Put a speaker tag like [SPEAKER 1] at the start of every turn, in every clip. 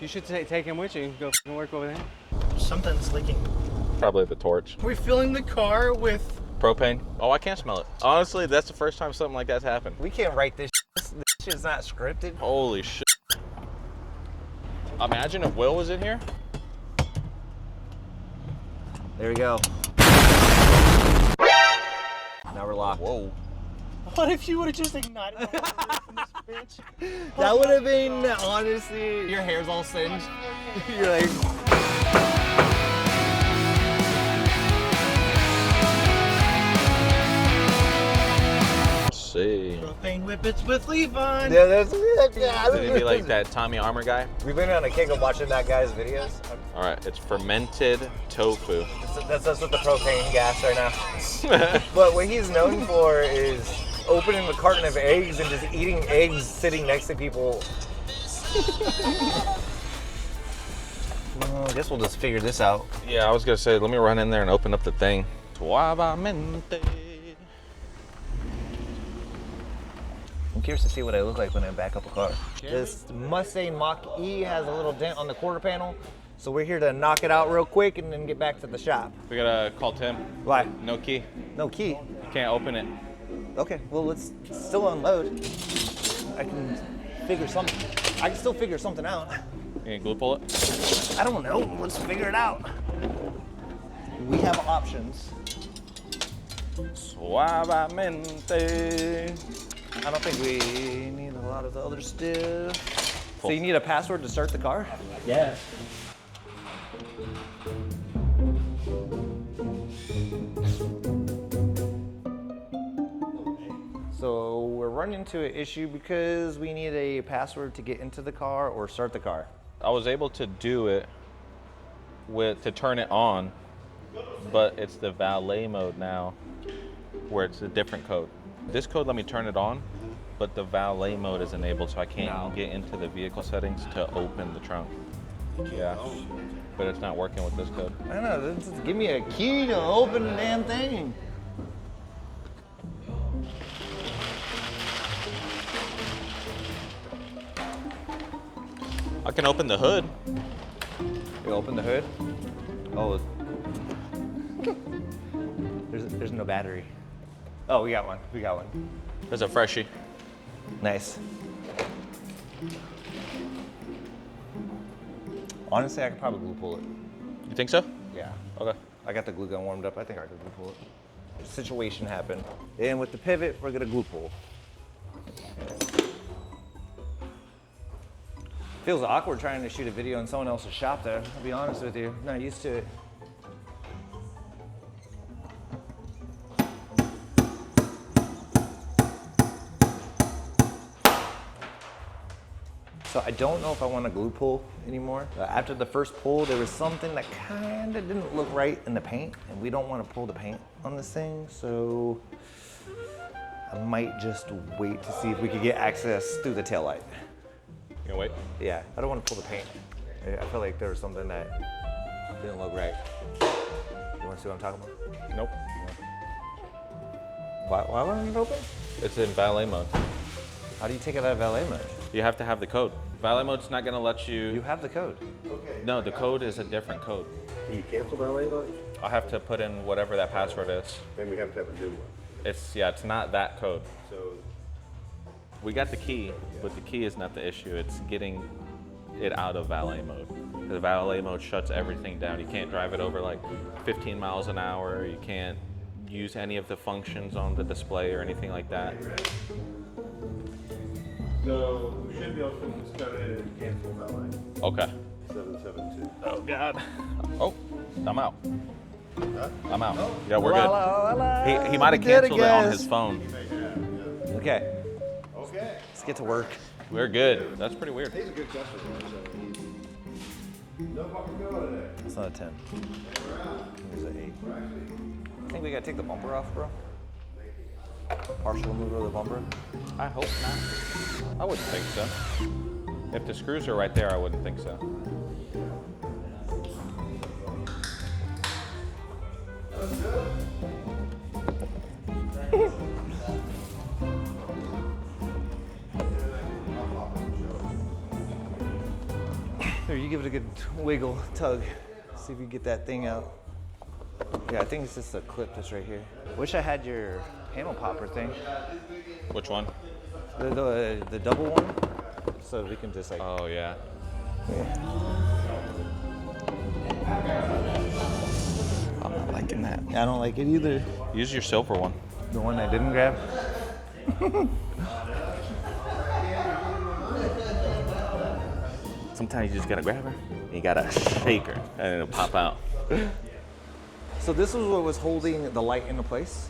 [SPEAKER 1] You should take him with you and go work over there.
[SPEAKER 2] Something's leaking.
[SPEAKER 3] Probably the torch.
[SPEAKER 2] We're filling the car with
[SPEAKER 3] Propane. Oh, I can't smell it. Honestly, that's the first time something like that's happened.
[SPEAKER 4] We can't write this. This shit's not scripted.
[SPEAKER 3] Holy shit. Imagine if Will was in here.
[SPEAKER 4] There we go. Now we're locked.
[SPEAKER 3] Whoa.
[SPEAKER 2] What if you would have just ignited the whole roof in this bitch?
[SPEAKER 4] That would have been, honestly, your hair's all singed. You're like...
[SPEAKER 3] See.
[SPEAKER 2] Propane whippets with Levon.
[SPEAKER 4] Yeah, that's it. Yeah,
[SPEAKER 3] Did he be like that Tommy Armour guy?
[SPEAKER 4] We've been on a kick of watching that guy's videos.
[SPEAKER 3] All right, it's fermented tofu.
[SPEAKER 4] That's us with the propane gas right now. But what he's known for is opening the carton of eggs and just eating eggs sitting next to people. Well, I guess we'll just figure this out.
[SPEAKER 3] Yeah, I was gonna say, let me run in there and open up the thing. Suavemente.
[SPEAKER 4] I'm curious to see what I look like when I back up a car. This Mustang Mach-E has a little dent on the quarter panel, so we're here to knock it out real quick and then get back to the shop.
[SPEAKER 3] We gotta call Tim.
[SPEAKER 4] Why?
[SPEAKER 3] No key.
[SPEAKER 4] No key.
[SPEAKER 3] You can't open it.
[SPEAKER 4] Okay, well, let's still unload. I can figure something. I can still figure something out.
[SPEAKER 3] You can glue pull it?
[SPEAKER 4] I don't know. Let's figure it out. We have options.
[SPEAKER 3] Suavemente.
[SPEAKER 4] I don't think we need a lot of the other stuff. So you need a password to start the car?
[SPEAKER 2] Yeah.
[SPEAKER 4] So we're running into an issue because we need a password to get into the car or start the car.
[SPEAKER 3] I was able to do it to turn it on, but it's the valet mode now, where it's a different code. This code let me turn it on, but the valet mode is enabled, so I can't get into the vehicle settings to open the trunk. Yeah, but it's not working with this code.
[SPEAKER 4] I don't know, just give me a key to open the damn thing.
[SPEAKER 3] I can open the hood.
[SPEAKER 4] You open the hood? Oh, there's no battery. Oh, we got one. We got one.
[SPEAKER 3] There's a freshie.
[SPEAKER 4] Nice. Honestly, I could probably glue pull it.
[SPEAKER 3] You think so?
[SPEAKER 4] Yeah.
[SPEAKER 3] Okay.
[SPEAKER 4] I got the glue gun warmed up. I think I could glue pull it. Situation happened. And with the pivot, we're gonna glue pull. Feels awkward trying to shoot a video in someone else's shop there. I'll be honest with you. Not used to it. So I don't know if I want to glue pull anymore. After the first pull, there was something that kind of didn't look right in the paint, and we don't want to pull the paint on this thing, so I might just wait to see if we could get access through the taillight.
[SPEAKER 3] You gonna wait?
[SPEAKER 4] Yeah, I don't want to pull the paint. I feel like there was something that didn't look right. You want to see what I'm talking about?
[SPEAKER 3] Nope.
[SPEAKER 4] Why wasn't it open?
[SPEAKER 3] It's in valet mode.
[SPEAKER 4] How do you take it out of valet mode?
[SPEAKER 3] You have to have the code. Valet mode's not gonna let you.
[SPEAKER 4] You have the code.
[SPEAKER 3] No, the code is a different code.
[SPEAKER 5] Can you cancel valet mode?
[SPEAKER 3] I'll have to put in whatever that password is.
[SPEAKER 5] Then we have to have a new one.
[SPEAKER 3] It's not that code.
[SPEAKER 5] So
[SPEAKER 3] We got the key, but the key is not the issue. It's getting it out of valet mode. The valet mode shuts everything down. You can't drive it over like 15 miles an hour. You can't use any of the functions on the display or anything like that.
[SPEAKER 5] So we should be able to just go ahead and cancel valet.
[SPEAKER 3] Okay.
[SPEAKER 5] 772.
[SPEAKER 3] Oh God. Oh, I'm out.
[SPEAKER 5] Huh?
[SPEAKER 3] I'm out. Yeah, we're
[SPEAKER 4] La,
[SPEAKER 3] good.
[SPEAKER 4] la, la,
[SPEAKER 3] He might have
[SPEAKER 4] we did
[SPEAKER 3] canceled it on
[SPEAKER 4] guys.
[SPEAKER 3] his phone.
[SPEAKER 4] Okay,
[SPEAKER 5] Okay.
[SPEAKER 4] let's get to work.
[SPEAKER 3] We're good. That's pretty weird.
[SPEAKER 5] He's a good customer, so no fucking go today.
[SPEAKER 4] It's not a 10. There's an 8. I think we gotta take the bumper off, bro. Partial removal of the bumper.
[SPEAKER 3] I hope not. I wouldn't think so. If the screws are right there, I wouldn't think so.
[SPEAKER 4] Here, you give it a good wiggle, tug. See if you get that thing out. Yeah, I think it's just a clip that's right here. Wish I had your panel popper thing.
[SPEAKER 3] Which one?
[SPEAKER 4] The double one. So we can just like.
[SPEAKER 3] Oh yeah.
[SPEAKER 4] I'm not liking that. I don't like it either.
[SPEAKER 3] Use your silver one.
[SPEAKER 4] The one I didn't grab.
[SPEAKER 3] Sometimes you just gotta grab her, and you gotta shake her, and it'll pop out.
[SPEAKER 4] So this was what was holding the light into place.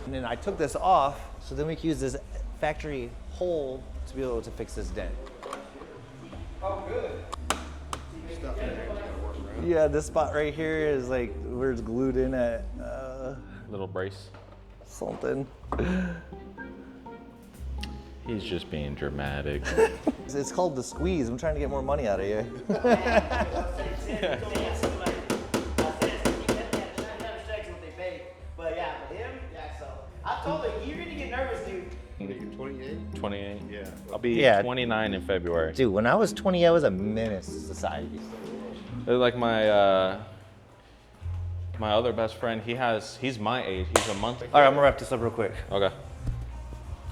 [SPEAKER 4] And then I took this off, so then we can use this factory hole to be able to fix this dent.
[SPEAKER 5] Stuff in there is gonna work, right?
[SPEAKER 4] Yeah, this spot right here is like where it's glued in at
[SPEAKER 3] Little brace.
[SPEAKER 4] something.
[SPEAKER 3] He's just being dramatic.
[SPEAKER 4] It's called the squeeze. I'm trying to get more money out of you.
[SPEAKER 2] But yeah, for him, yeah, so I told him, you're gonna get nervous, dude.
[SPEAKER 5] You're 28?
[SPEAKER 3] 28.
[SPEAKER 5] Yeah.
[SPEAKER 3] I'll be
[SPEAKER 4] Yeah.
[SPEAKER 3] 29 in February.
[SPEAKER 4] Dude, when I was 20, I was a menace to society.
[SPEAKER 3] They're like my my other best friend. He's my age. He's a month.
[SPEAKER 4] All right, I'm gonna wrap this up real quick.
[SPEAKER 3] Okay.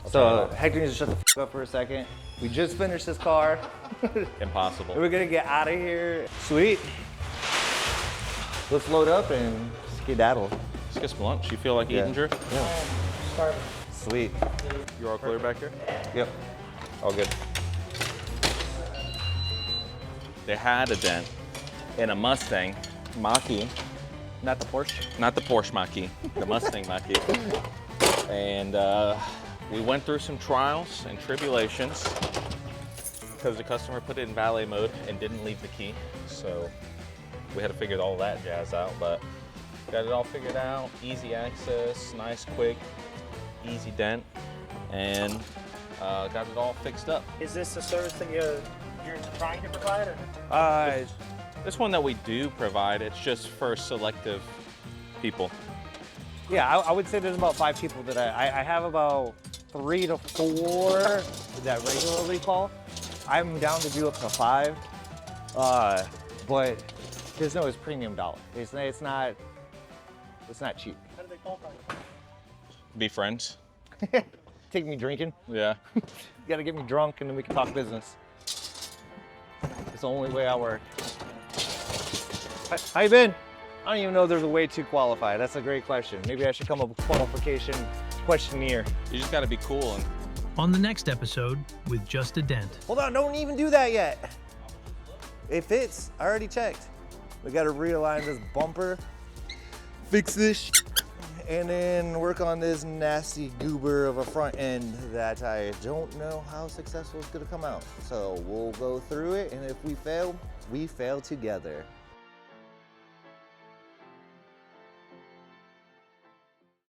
[SPEAKER 4] So Hector needs to shut the f up for a second. We just finished this car.
[SPEAKER 3] Impossible.
[SPEAKER 4] We're gonna get out of here. Sweet. Let's load up and skedaddle.
[SPEAKER 3] Let's get some lunch. You feel like eating, Drew?
[SPEAKER 4] Yeah. Sweet.
[SPEAKER 3] You're all clear back here?
[SPEAKER 4] Yep.
[SPEAKER 3] All good. They had a dent in a Mustang Mach-E.
[SPEAKER 4] Not the Porsche.
[SPEAKER 3] Not the Porsche Mach-E, the Mustang Mach-E. And we went through some trials and tribulations because the customer put it in valet mode and didn't leave the key. So we had to figure all that jazz out, but got it all figured out. Easy access, nice, quick, easy dent, and got it all fixed up.
[SPEAKER 2] Is this a service that you're trying to provide? Or?
[SPEAKER 3] This one that we do provide, it's just for selective people.
[SPEAKER 4] Yeah, I would say there's about 5 people that I have about 3 to 4 that regularly call. I'm down to do up to 5, but there's no premium dollar. It's not cheap.
[SPEAKER 2] How do they qualify?
[SPEAKER 3] Be friends.
[SPEAKER 4] Take me drinking.
[SPEAKER 3] Yeah.
[SPEAKER 4] You gotta get me drunk and then we can talk business. It's the only way I work. How you been? I don't even know if there's a way to qualify. That's a great question. Maybe I should come up with a qualification questionnaire.
[SPEAKER 3] You just gotta be cool and
[SPEAKER 6] On the next episode with Just a Dent.
[SPEAKER 4] Hold on, don't even do that yet. It fits, I already checked. We gotta realign this bumper, fix this, and then work on this nasty goober of a front end that I don't know how successful it's gonna come out. So we'll go through it, and if we fail together.